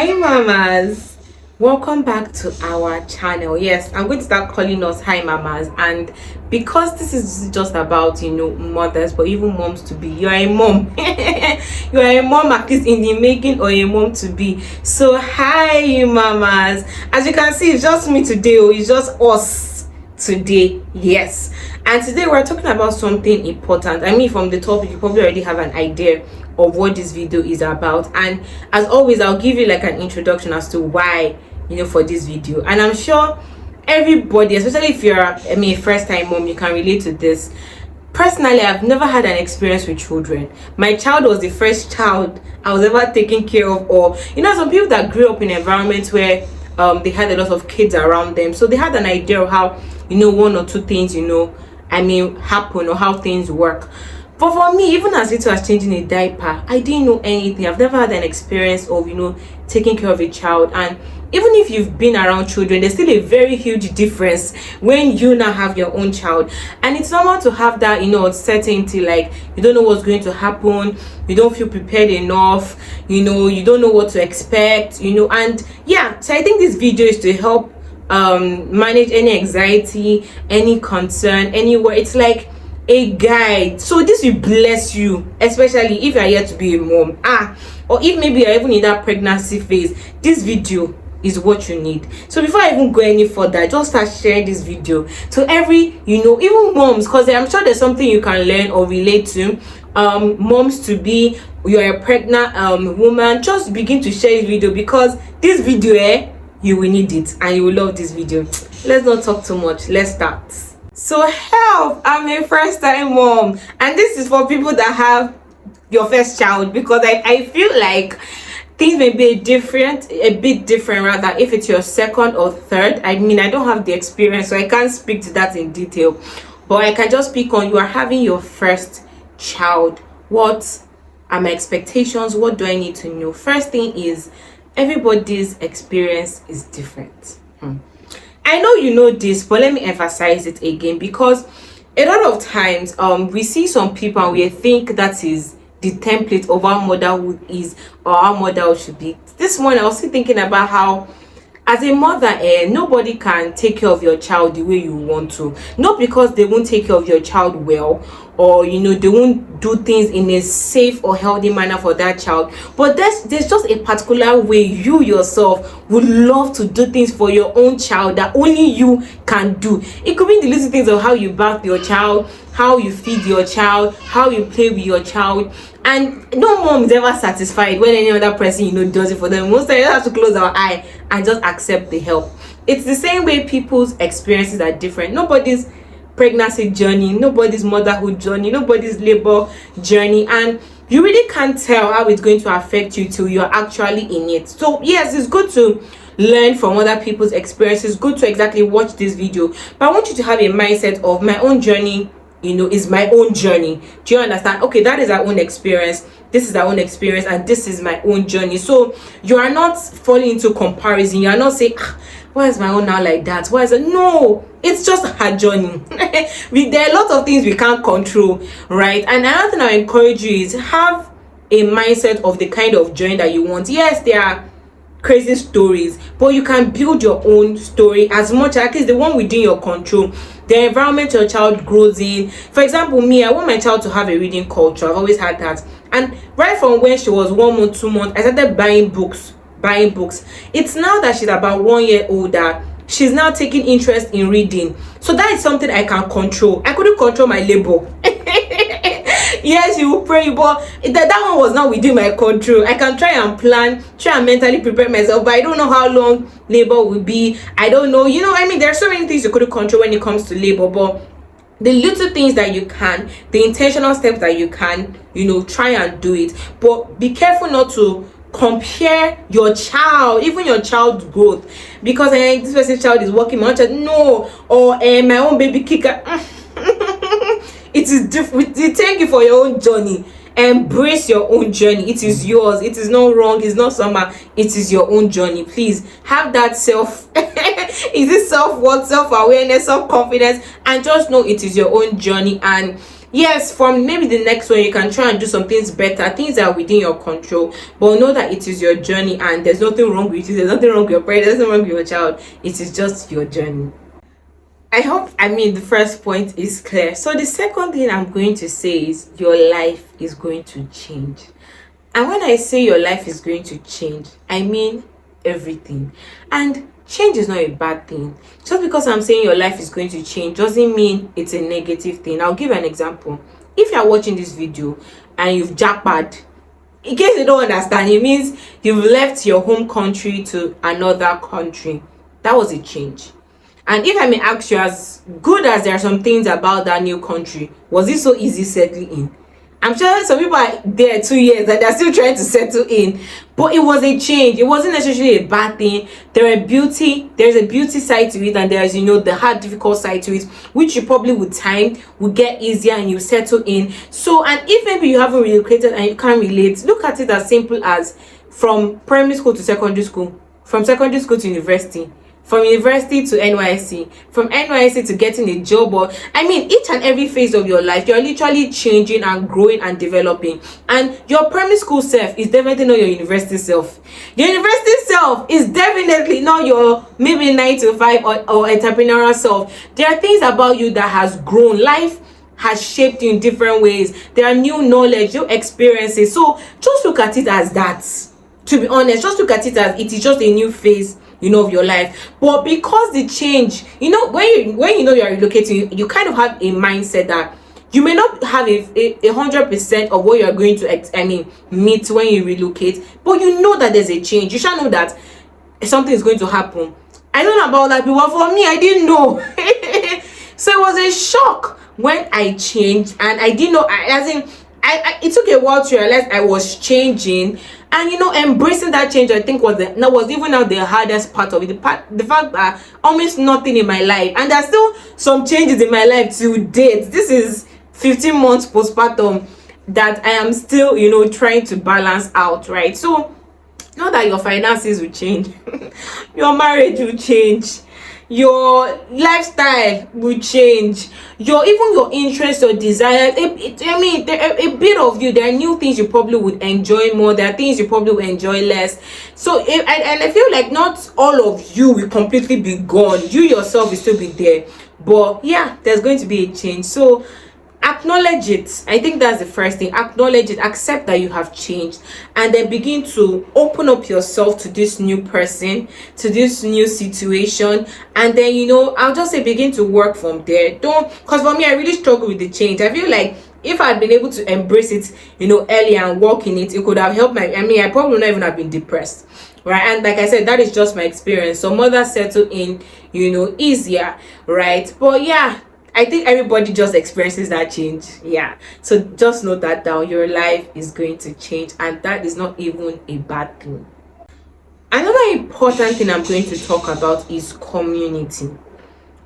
Hi mamas, welcome back to our channel. Yes, I'm going to start calling us hi mamas, and because this is just about mothers, but even moms to be, you are a mom. You are a mom, at least in the making, or a mom to be. So hi mamas, as you can see, it's just me today. It's just us today. Yes, and today we're talking about something important. I mean, from the topic you probably already have an idea of what this video is about, and as always I'll give you like an introduction as to why for this video. And I'm sure everybody, especially if you're a first time mom, you can relate to this. Personally, I've never had an experience with children. My child was the first child I was ever taking care of, or some people that grew up in environments where they had a lot of kids around them, so they had an idea of how one or two things happen, or how things work. But for me, even as little as changing a diaper, I didn't know anything. I've never had an experience of taking care of a child. And even if you've been around children, there's still a very huge difference when you now have your own child. And it's normal to have that uncertainty, like you don't know what's going to happen, you don't feel prepared enough, you don't know what to expect, and yeah. So I think this video is to help manage any anxiety, any concern, anywhere. It's like a guide, so this will bless you, especially if you are yet to be a mom, or if maybe you're even in that pregnancy phase. This video is what you need. So before I even go any further, just start sharing this video to every even moms, because I'm sure there's something you can learn or relate to. Moms to be, you're a pregnant woman, just begin to share this video, because this video you will need it and you will love this video. Let's not talk too much, let's start. So help, I'm a first time mom, and this is for people that have your first child, because I feel like things may be a bit different rather if it's your second or third. I mean, I don't have the experience, so I can't speak to that in detail, but I can just speak on you are having your first child. What are my expectations? What do I need to know? First thing is, everybody's experience is different. I know you know this, but let me emphasize it again, because a lot of times we see some people and we think that is the template of how motherhood is, or how motherhood should be. This morning I was still thinking about how, as a mother, nobody can take care of your child the way you want to. Not because they won't take care of your child well, or they won't do things in a safe or healthy manner for that child, but there's just a particular way you yourself would love to do things for your own child that only you can do. It could be the little things of how you bath your child, how you feed your child, how you play with your child. And no mom is ever satisfied when any other person does it for them. Most times you have to close our eye and just accept the help. It's the same way people's experiences are different. Nobody's pregnancy journey, nobody's motherhood journey, nobody's labor journey, and you really can't tell how it's going to affect you till you're actually in it. So yes, it's good to learn from other people's experiences, good to exactly watch this video, but I want you to have a mindset of my own journey is my own journey. Do you understand? Okay, that is our own experience, this is our own experience, and this is my own journey. So you are not falling into comparison. You are not saying, why is my own now like that? Why is it? No, it's just her journey. There are a lot of things we can't control, right? And another thing I encourage you is have a mindset of the kind of journey that you want. Yes, there are crazy stories, but you can build your own story as much, at least the one within your control, the environment your child grows in. For example, me, I want my child to have a reading culture. I've always had that, and right from when she was 1 month, 2 months, I started buying books. It's now that she's about 1 year older, she's now taking interest in reading. So that is something I can control. I couldn't control my labor. Yes, you will pray, but that one was not within my control. I can try and plan, try and mentally prepare myself, but I don't know how long labor will be. I don't know. There are so many things you couldn't control when it comes to labor, but the little things that you can, the intentional steps that you can, try and do it. But be careful not to compare your child, even your child's growth, because this person's child is working, my child, no, or my own baby kicker. It is different. Thank you for your own journey. Embrace your own journey. It is yours. It is not wrong. It's not summer. It is your own journey. Please have that self is it self-worth, self-awareness, self-confidence, and just know it is your own journey. And Yes, from maybe the next one you can try and do some things better, things that are within your control, but know that it is your journey and there's nothing wrong with you, there's nothing wrong with your parents, there's nothing wrong with your child. It is just your journey. I hope, the first point is clear. So the second thing I'm going to say is your life is going to change. And when I say your life is going to change, I mean everything. And change is not a bad thing. Just because I'm saying your life is going to change doesn't mean it's a negative thing. I'll give an example. If you're watching this video and you've jackpot, in case you don't understand, it means you've left your home country to another country. That was a change. And if I may ask you, as good as there are some things about that new country, was it so easy settling in? I'm sure some people are there 2 years and they're still trying to settle in, but it was a change. It wasn't necessarily a bad thing. There's a beauty side to it, and there's the hard, difficult side to it, which you probably with time will get easier and you settle in. So, and if maybe you haven't relocated and you can't relate, look at it as simple as from primary school to secondary school, from secondary school to university, from university to NYC, from NYC to getting a job, or each and every phase of your life, you're literally changing and growing and developing. And your primary school self is definitely not your university self. Your university self is definitely not your maybe 9 to 5 or entrepreneurial self. There are things about you that has grown. Life has shaped you in different ways. There are new knowledge, new experiences. So just look at it as that. To be honest, just look at it as it is just a new phase of your life. But because the change, when you are relocating, you kind of have a mindset that you may not have a 100% of what you are going to meet when you relocate, but you know that there's a change. You shall know that something is going to happen. I don't know about that people, but for me, I didn't know. So it was a shock when I changed, and I didn't know. It took a while to realize I was changing, and embracing that change, I think was even now the hardest part of it. The fact that almost nothing in my life, and there's still some changes in my life to date. This is 15 months postpartum that I am still trying to balance out, right? So not that your finances will change, your marriage will change, your lifestyle will change, even your interests or desires. A bit of you, there are new things you probably would enjoy more, there are things you probably will enjoy less. So and I feel like not all of you will completely be gone. You yourself will still be there, but yeah, there's going to be a change. So acknowledge it. I think that's the first thing. Acknowledge it, accept that you have changed, and then begin to open up yourself to this new person, to this new situation. And then I'll just say begin to work from there. Because for me, I really struggle with the change. I feel like if I'd been able to embrace it earlier and work in it, it could have helped I probably would not even have been depressed, right? And like I said, that is just my experience. So mothers settle in easier, right? But yeah, I think everybody just experiences that change. Yeah. So just note that down. Your life is going to change, and that is not even a bad thing. Another important thing I'm going to talk about is community.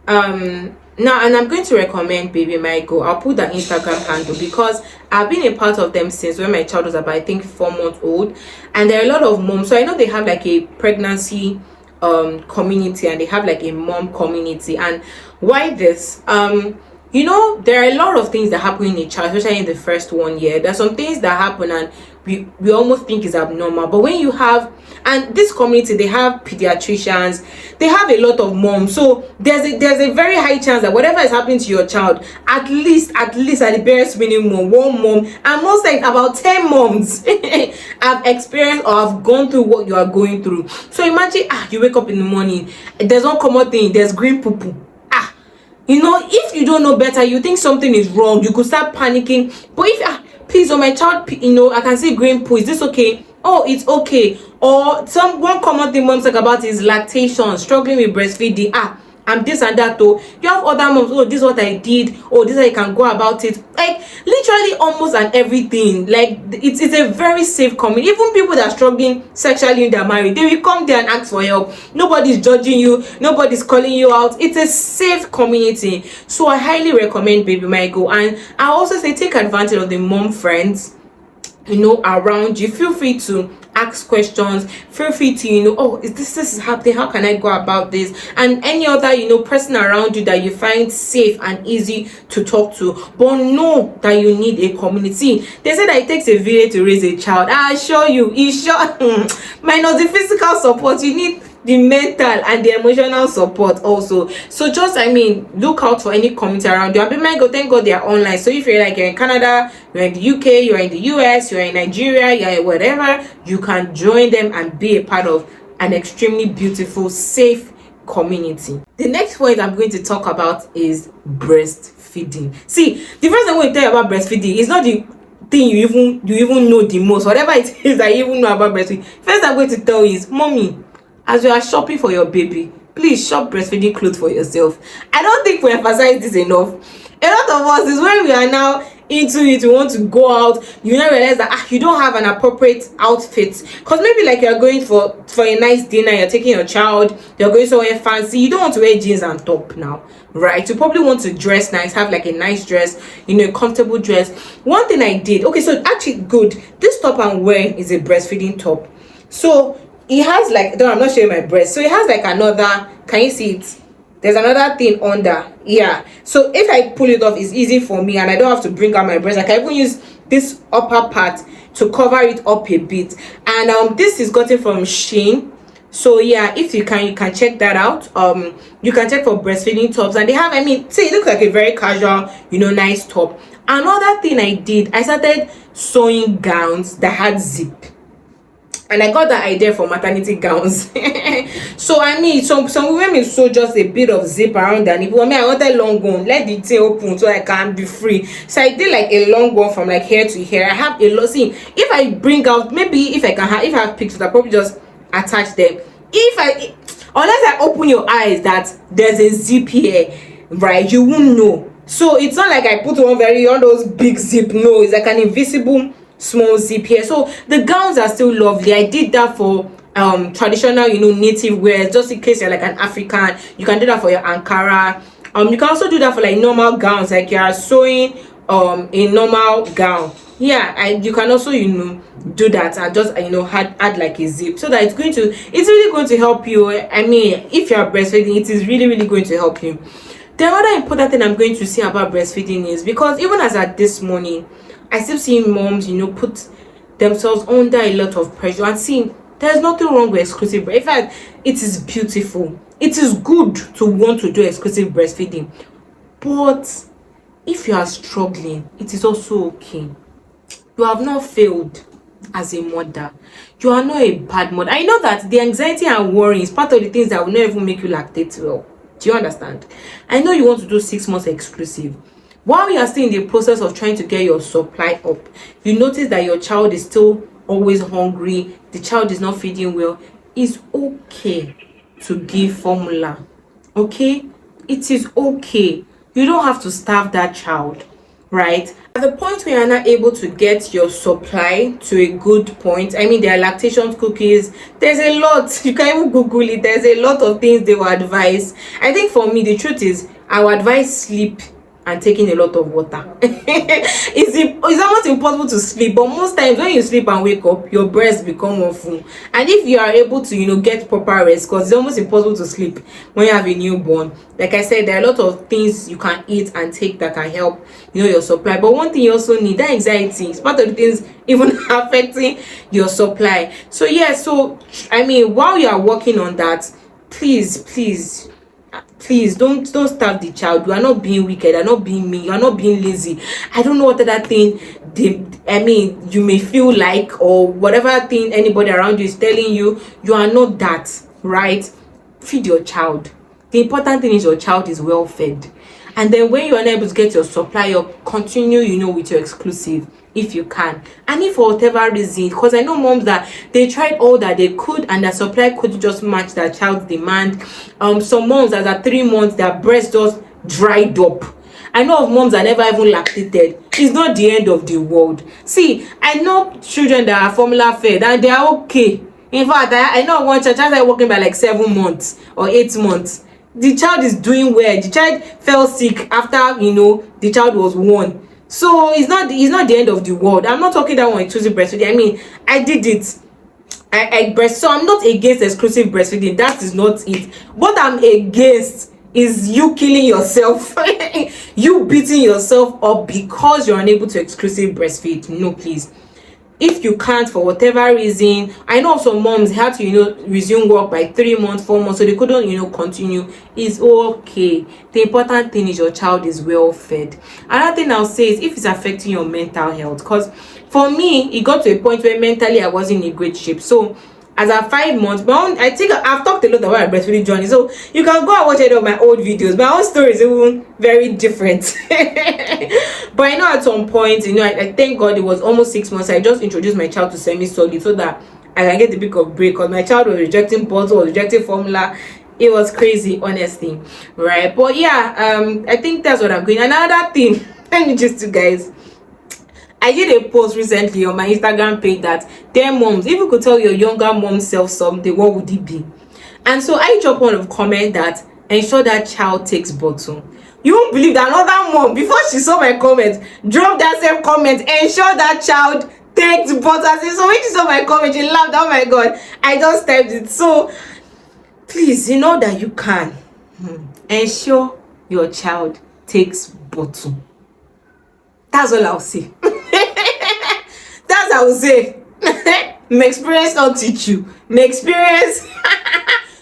Now, and I'm going to recommend Baby Michael. I'll put the Instagram handle because I've been a part of them since when my child was about, I think, 4 months old. And there are a lot of moms. So I know they have like a pregnancy community, and they have like a mom community. And why this? There are a lot of things that happen in a child, especially in the first 1 year. There's some things that happen and we almost think is abnormal. But when you have, and this community, they have pediatricians, they have a lot of moms. So there's a very high chance that whatever is happening to your child, at least at the barest minimum, one mom, and most like about 10 moms have experienced or have gone through what you are going through. So imagine you wake up in the morning, there's one common thing, there's green poo poo. If you don't know better, you think something is wrong, you could start panicking. But if please, my child, I can see green poo, is this okay? Oh, it's okay. Or one common thing moms talk about is lactation, struggling with breastfeeding. I'm this and that. Though you have other moms, this is what I did, this is how you can go about it. Like literally almost and everything. Like it's a very safe community. Even people that are struggling sexually in their marriage, they will come there and ask for help. Nobody's judging you, nobody's calling you out. It's a safe community. So I highly recommend Baby Michael. And I also say take advantage of the mom friends. around you. Feel free to ask questions, feel free to oh, is this is happening, how can I go about this? And any other person around you that you find safe and easy to talk to. But know that you need a community. They say that it takes a village to raise a child. I assure you, it's sure minus the physical support, you need the mental and the emotional support also. So just look out for any community around you. And my God, thank God they are online. So if you're in Canada, you're in the UK, you're in the US, you're in Nigeria, you're in whatever, you can join them and be a part of an extremely beautiful, safe community. The next point I'm going to talk about is breastfeeding. See, the first thing I'm going to tell you about breastfeeding is not the thing you even know the most, whatever it is that you even know about breastfeeding. First I'm going to tell you is, mommy, as you are shopping for your baby, please shop breastfeeding clothes for yourself. I don't think we emphasize this enough. A lot of us is when we are now into it, we want to go out, you now realize that you don't have an appropriate outfit, because maybe like you're going for a nice dinner, you're taking your child, you're going somewhere fancy, you don't want to wear jeans and top now, right? You probably want to dress nice, have like a nice dress, a comfortable dress. One thing I did, okay, so actually good, this top I'm wearing is a breastfeeding top. So it has like, I'm not showing my breast, so it has like another, can you see it? There's another thing under, yeah. So if I pull it off, it's easy for me and I don't have to bring out my breast. Like I even use this upper part to cover it up a bit. And this is gotten from Shein. So yeah, if you can check that out. You can check for breastfeeding tops, and they have, see, it looks like a very casual, nice top. Another thing I did, I started sewing gowns that had zip. And I got that idea for maternity gowns. So some women may sew just a bit of zip around their nipple. I wanted long one, let the thing open so I can be free. So I did like a long one from like here to here. I have a lot. See, if I bring out, maybe if I have pictures, I'll probably just attach them. Unless I open your eyes that there's a zip here, right, you won't know. So it's not like I put on those big zip. No, it's like an invisible small zip here. So the gowns are still lovely. I did that for traditional native wear, just in case you're like an African. You can do that for your Ankara. You can also do that for like normal gowns, like you are sewing a normal gown. Yeah, you can also do that and just add like a zip, so that it's really going to help you. If you're breastfeeding, it is really going to help you. The other important thing I'm going to say about breastfeeding is, because even as at this morning, I still see moms, put themselves under a lot of pressure, and seeing there's nothing wrong with exclusive breastfeeding. In fact, it is beautiful. It is good to want to do exclusive breastfeeding. But if you are struggling, it is also okay. You have not failed as a mother. You are not a bad mother. I know that the anxiety and worry is part of the things that will not even make you lactate well. Do you understand? I know you want to do 6 months exclusive. While you are still in the process of trying to get your supply up, you notice that your child is still always hungry, the child is not feeding well. It's okay to give formula. Okay? It is okay. You don't have to starve that child, right? At the point where you're not able to get your supply to a good point, there are lactation cookies, there's a lot, you can even Google it, there's a lot of things they will advise. I think for me, the truth is, I would advise sleep and taking a lot of water. It's almost impossible to sleep, but most times when you sleep and wake up, your breasts become more full. And if you are able to get proper rest, because it's almost impossible to sleep when you have a newborn, like I said, there are a lot of things you can eat and take that can help your supply. But one thing you also need, that anxiety is part of the things even affecting your supply. So yeah, while you are working on that, please don't starve the child. You are not being wicked, you are not being mean, you are not being lazy. I don't know what other thing you may feel like, or whatever thing anybody around you is telling you. You are not that, right? Feed your child. The important thing is your child is well fed. And then when you are unable to get your supply up, continue with your exclusive if you can. And if for whatever reason, because I know moms that they tried all that they could and their supply could just match their child's demand. Some moms that at 3 months their breast just dried up. I know of moms that never even lactated. It's not the end of the world. See, I know children that are formula fed and they are okay. In fact, I know one child started working by like 7 months or 8 months. The child is doing well. The child fell sick after the child was born. So it's not the end of the world. I'm not talking that one exclusive breastfeeding. I mean, I did it. I breast, so I'm not against exclusive breastfeeding. That is not it. What I'm against is you killing yourself, you beating yourself up because you're unable to exclusive breastfeed. No, please. If you can't, for whatever reason, I know some moms had to resume work by 3 months, 4 months, so they couldn't continue. It's okay. The important thing is your child is well fed. Another thing I'll say is if it's affecting your mental health, because for me it got to a point where mentally I wasn't in great shape. So as at 5 months, I think I've talked a lot about my breastfeeding journey, so you can go and watch any of my old videos. My own story is even very different. But I know at some point, I thank God it was almost 6 months. I just introduced my child to semi-solid so that I can get the bit of break, because my child was rejecting bottle, was rejecting formula. It was crazy, honestly, right? But yeah, I think that's what I'm going. Another thing, let me just you guys. I did a post recently on my Instagram page that 10 moms, if you could tell your younger mom self something, what would it be? And so I dropped one of comment that ensure that child takes bottle. You won't believe that another mom, before she saw my comment, dropped that same comment, ensure that child takes bottle. So when she saw my comment, she laughed. Oh my god, I just typed it. So please, you know that you can ensure your child takes bottle. That's all I'll say. That's I will say. My experience not teach you. My experience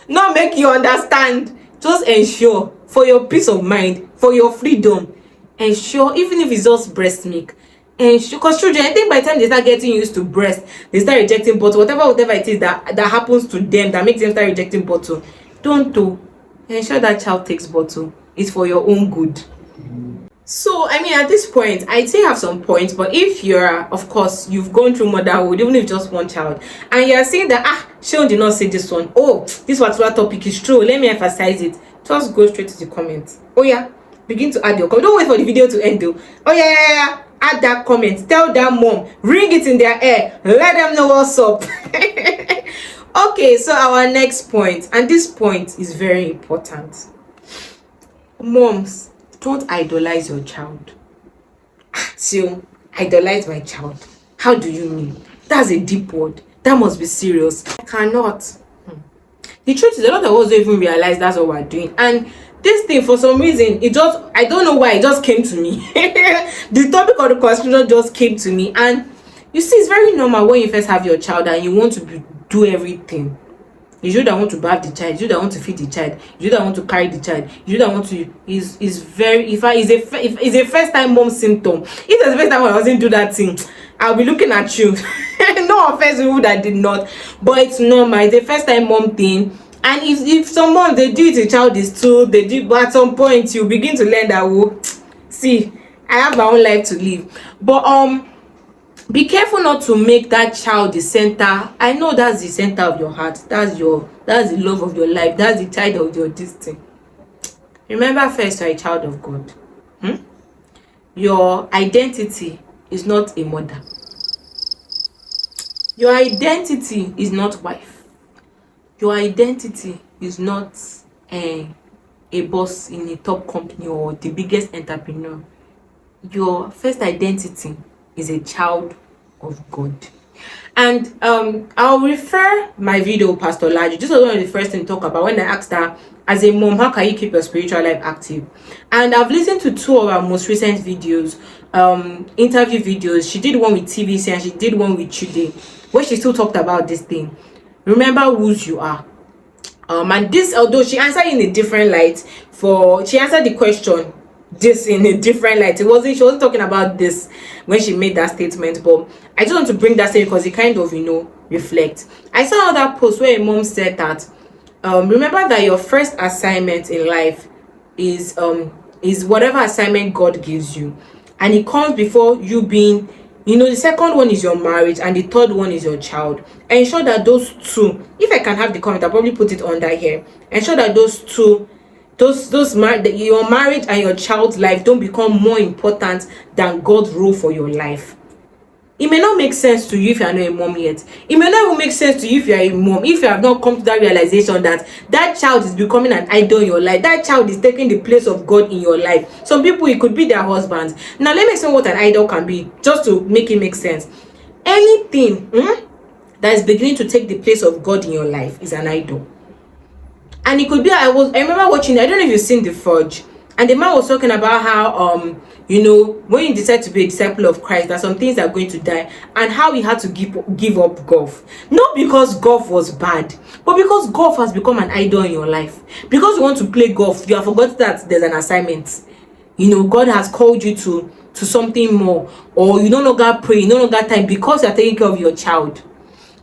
not make you understand. Just ensure, for your peace of mind, for your freedom, ensure, even if it's just breast milk, ensure, because children, I think by the time they start getting used to breast, they start rejecting bottle, whatever it is that happens to them that makes them start rejecting bottle. Don't do. Ensure that child takes bottle. It's for your own good. So I mean, at this point I still have some points, but if you're, of course, you've gone through motherhood, even if just one child, and you're saying that Sean did not say this one, oh, this particular topic is true, let me emphasize it, just go straight to the comments. Oh yeah, begin to add your comment. Don't wait for the video to end though. Oh yeah, add that comment, tell that mom, ring it in their ear, let them know what's up. Okay, so our next point, and this point is very important. Moms, don't idolize your child. So, idolize my child. How do you mean? That's a deep word. That must be serious. I cannot. The truth is, a lot of us don't even realize that's what we're doing. And this thing, for some reason, I don't know why, it just came to me. The topic of the conversation just came to me. And you see, it's very normal when you first have your child and you want to do everything. You that want to bath the child, you that want to feed the child, you that want to carry the child, you that want to is very, if it's a first time mom symptom. If it's the first time I wasn't do that thing, I'll be looking at you. No offense to people that did not, but it's normal. It's a first time mom thing. And if some moms they do it, a child is too, they do, but at some point you begin to learn that, see, I have my own life to live. But be careful not to make that child the center. I know that's the center of your heart. That's the love of your life. That's the child of your destiny. Remember, first, you're a child of God. Your identity is not a mother. Your identity is not wife. Your identity is not a boss in a top company or the biggest entrepreneur. Your first identity is a child of God. And I'll refer my video, Pastor Laju. This was one of the first things to talk about when I asked her, as a mom, how can you keep your spiritual life active? And I've listened to 2 of our most recent videos, interview videos. She did one with TVC and she did one with Chude, where she still talked about this thing. Remember whose you are. And this, although she answered in a different light, she answered the question this in a different light. She wasn't talking about this when she made that statement, but I just want to bring that statement because it kind of reflects. I saw another post where a mom said that remember that your first assignment in life is whatever assignment God gives you, and it comes before you being, the second one is your marriage and the third one is your child. Ensure that those two, if I can have the comment, I'll probably put it under here. Ensure that those two, your marriage and your child's life don't become more important than God's role for your life. It may not make sense to you if you are not a mom yet. It may not even make sense to you if you are a mom, if you have not come to that realization that that child is becoming an idol in your life. That child is taking the place of God in your life. Some people, it could be their husbands. Now, let me explain what an idol can be, just to make it make sense. Anything that is beginning to take the place of God in your life is an idol. And it could be, I remember watching, I don't know if you've seen The Forge, and the man was talking about how when you decide to be a disciple of Christ, there are some things that are going to die, and how he had to give up golf. Not because golf was bad, but because golf has become an idol in your life. Because you want to play golf, you have forgotten that there's an assignment. God has called you to something more, or you no longer pray, you no longer time because you are taking care of your child.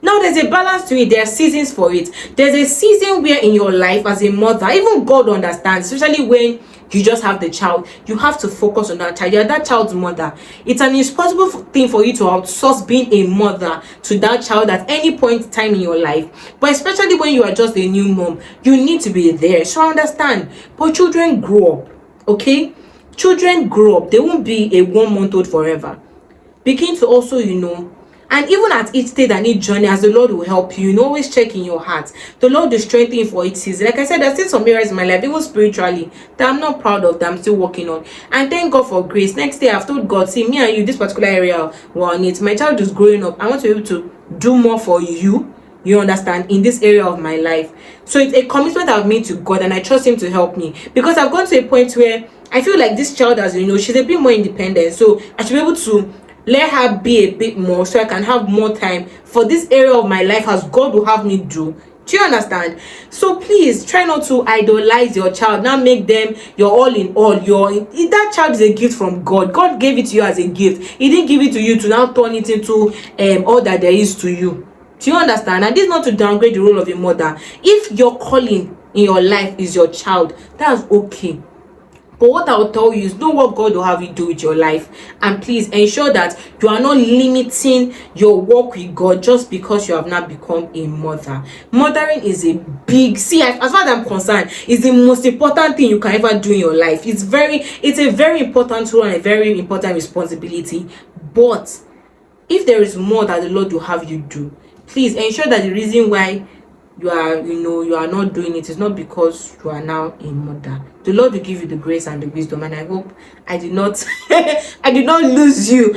Now, there's a balance to it. There are seasons for it. There's a season where in your life as a mother, even God understands, especially when you just have the child, you have to focus on that child. You're that child's mother. It's an irresponsible thing for you to outsource being a mother to that child at any point in time in your life. But especially when you are just a new mom, you need to be there. So I understand. But children grow up, okay? Children grow up. They won't be a 1 month old forever. Begin to also, and even at each stage and each journey, as the Lord will help you, always check in your heart. The Lord will strengthen you for each season. Like I said, there's still some areas in my life, even spiritually, that I'm not proud of, that I'm still working on. And thank God for grace. Next day, I've told God, see, me and you, this particular area, we're on it. My child is growing up. I want to be able to do more for you. You understand, in this area of my life. So it's a commitment I've made to God, and I trust him to help me, because I've gone to a point where I feel like this child, as she's a bit more independent, so I should be able to let her be a bit more, so I can have more time for this area of my life as God will have me do. Do you understand? So please try not to idolize your child. Now make them your all in all. That child is a gift from God. God gave it to you as a gift. He didn't give it to you to now turn it into all that there is to you. Do you understand? And this is not to downgrade the role of a mother. If your calling in your life is your child, that's okay. But what I will tell you is, know what God will have you do with your life, and please ensure that you are not limiting your work with God just because you have not become a mother. Mothering is a big, as far as I'm concerned, is the most important thing you can ever do in your life. It's a very important role and a very important responsibility. But if there is more that the Lord will have you do, please ensure that the reason why you are not doing it is not because you are now a mother. The Lord will give you the grace and the wisdom, and I hope I did not I did not lose you.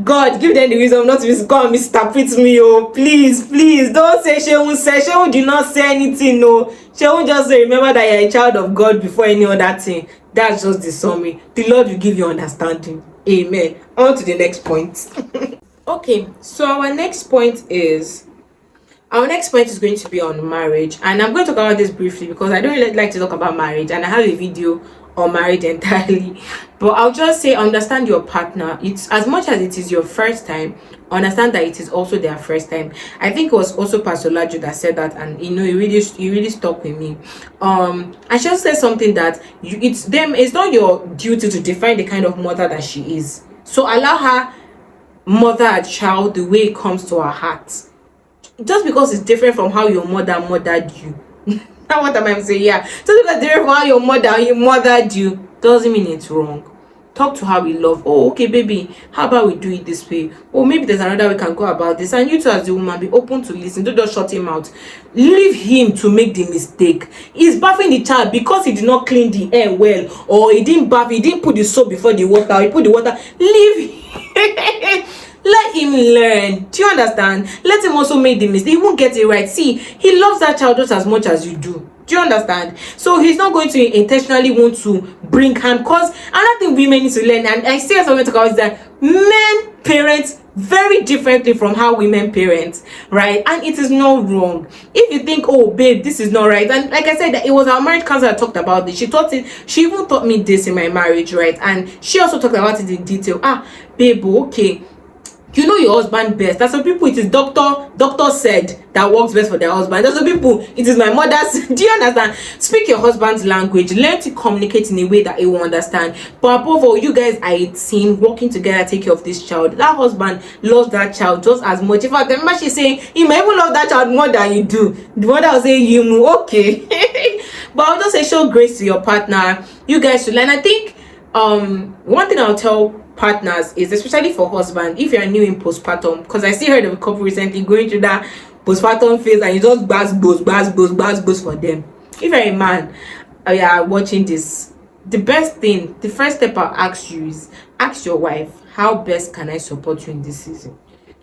God, give them the wisdom not to come misinterpret me. Please don't say Shehu did not say anything. Shehu just say, remember that you're a child of God before any other thing. That's just the summary. The Lord will give you understanding. Amen. On to the next point. Okay, so our next point is going to be on marriage, and I'm going to talk about this briefly because I don't really like to talk about marriage, and I have a video on marriage entirely. But I'll just say, understand your partner. It's as much as it is your first time, understand that it is also their first time. I think it was also Pastor Laju that said that, and it really stuck with me. And she also said something that it's not your duty to define the kind of mother that she is. So allow her mother a child the way it comes to her heart. Just because it's different from how your mother mothered you. Now what am I saying? Yeah. Just because it's different from how your mother mothered you doesn't mean it's wrong. Talk to her with love. Oh, okay, baby, how about we do it this way? Oh, maybe there's another way we can go about this. And you too, as the woman, be open to listen. Don't just shut him out. Leave him to make the mistake. He's bathing the child because he did not clean the air well, or he didn't put the soap before the water, he put the water. Leave him. Let him learn. Do you understand? Let him also make the mistake. He won't get it right. See, he loves that child just as much as you do. Do you understand? So he's not going to intentionally want to bring harm. Because another thing women need to learn, and I still have something to talk about, is that men parent very differently from how women parent, right? And it is not wrong. If you think, oh babe, this is not right, and like I said, that it was our marriage counselor that talked about this. She even taught me this in my marriage, right? And she also talked about it in detail. Babe, okay, you know your husband best. There's some people, it is doctor said that works best for their husband. There's some people, it is my mother's. Do you understand? Speak your husband's language. Learn to communicate in a way that he will understand. But above all, you guys are a team working together to take care of this child. That husband loves that child just as much. In fact, remember she's saying he may even love that child more than you do. The mother will say you okay. But I'll just say show grace to your partner. You guys should learn. I think One thing I'll tell partners is, especially for husband, if you're new in postpartum, because I still heard of a couple recently going through that postpartum phase and you just buzz for them. If you're a man, you are watching this, the best thing, the first step I'll ask you is, ask your wife, how best can I support you in this season?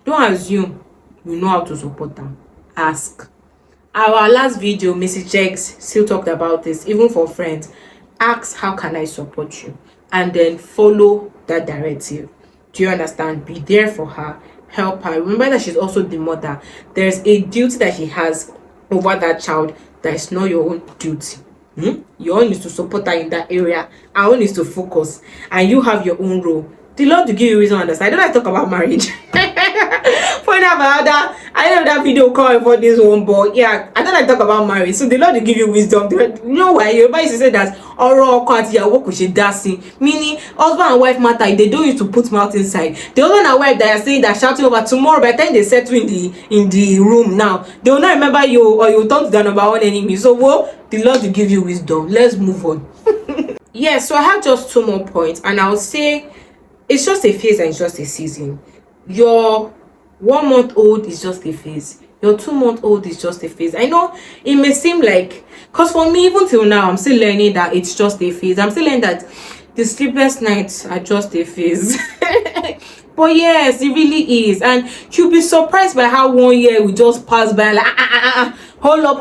Don't assume you know how to support them. Ask. Our last video, Mrs. Jegs still talked about this, even for friends. Ask, how can I support you? And then follow that directive. Do you understand? Be there for her, help her. Remember that she's also the mother. There's a duty that she has over that child that is not your own duty. Your own is to support her in that area. Our own is to focus, and you have your own role. The Lord will give you reason to understand. I don't like to talk about marriage. Point about that. I know that video call for this one, but yeah, I don't like to talk about marriage. So the Lord will give you wisdom. You know why? Everybody used to say that oral dancing, meaning husband and wife matter. They don't used to put mouth inside. The husband and wife that are saying that shouting over tomorrow, by the time they settle in the room now, they will not remember you, or you will turn to the number one enemy. So the Lord will give you wisdom. Let's move on. Yeah, so I have just 2 more points, and I'll say it's just a phase and it's just a season. Your 1-month-old is just a phase. Your 2-month-old is just a phase. I know it may seem like, because for me, even till now, I'm still learning that it's just a phase. I'm still learning that the sleepless nights are just a phase. But yes, it really is. And you'll be surprised by how 1 year will just pass by, like, hold up.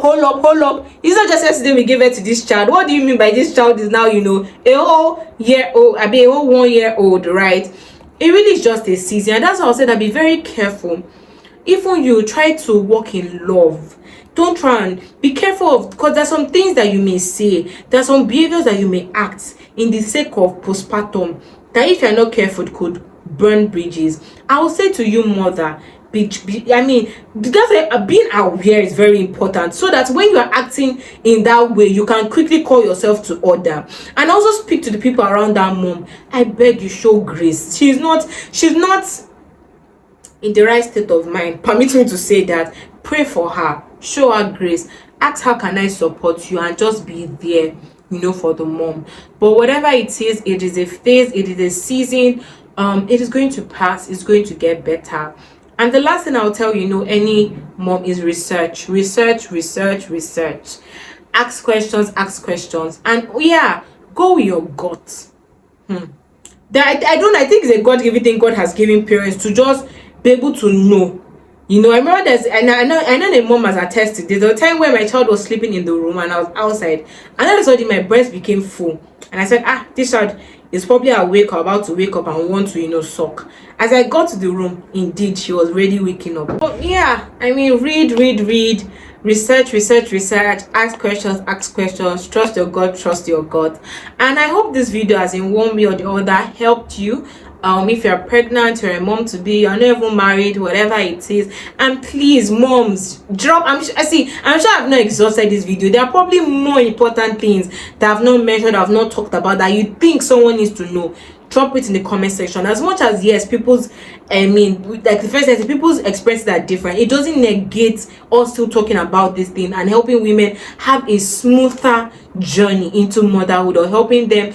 It's not just yesterday we gave it to this child. What do you mean by this child is now, a whole year old, I mean a whole 1 year old, right? It really is just a season. And that's why I'll say that be very careful. Even you try to walk in love, don't try and be careful of, because there's some things that you may say, there's some behaviors that you may act in the sake of postpartum that if you're not careful could burn bridges. I will say to you, mother, because being aware is very important, so that when you are acting in that way, you can quickly call yourself to order. And also speak to the people around that mom. I beg you, show grace. She's not in the right state of mind. Permit me to say that. Pray for her, show her grace, ask how can I support you, and just be there, for the mom. But whatever it is a phase, it is a season. It is going to pass, it's going to get better. And the last thing I'll tell any mom is research. Ask questions, and go with your gut. I think it's a God-given thing God has given parents to just be able to know. I remember I know the mom has attested. There's a time where my child was sleeping in the room and I was outside, and all of a sudden my breast became full, and I said, this child is probably awake or about to wake up and want to suck. As I got to the room, indeed she was already waking up. But read, research, ask questions, trust your God. And I hope this video has in one way or the other helped you. If you're pregnant, you're a mom to be, you're not even married, whatever it is, and please, moms, drop. I'm sure I've not exhausted this video. There are probably more important things that I've not mentioned, I've not talked about, that you think someone needs to know. Drop it in the comment section. As much as yes, people's experiences are different, it doesn't negate us still talking about this thing and helping women have a smoother journey into motherhood, or helping them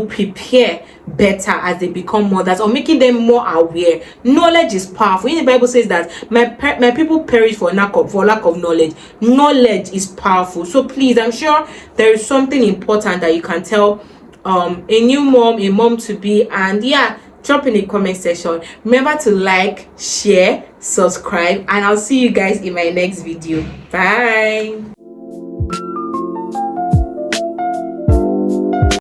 prepare better as they become mothers, or making them more aware. Knowledge is powerful. In the Bible says that my people perish for lack of knowledge. Knowledge is powerful. So please, I'm sure there is something important that you can tell a new mom, a mom to be, and drop in the comment section. Remember to like, share, subscribe, and I'll see you guys in my next video. Bye.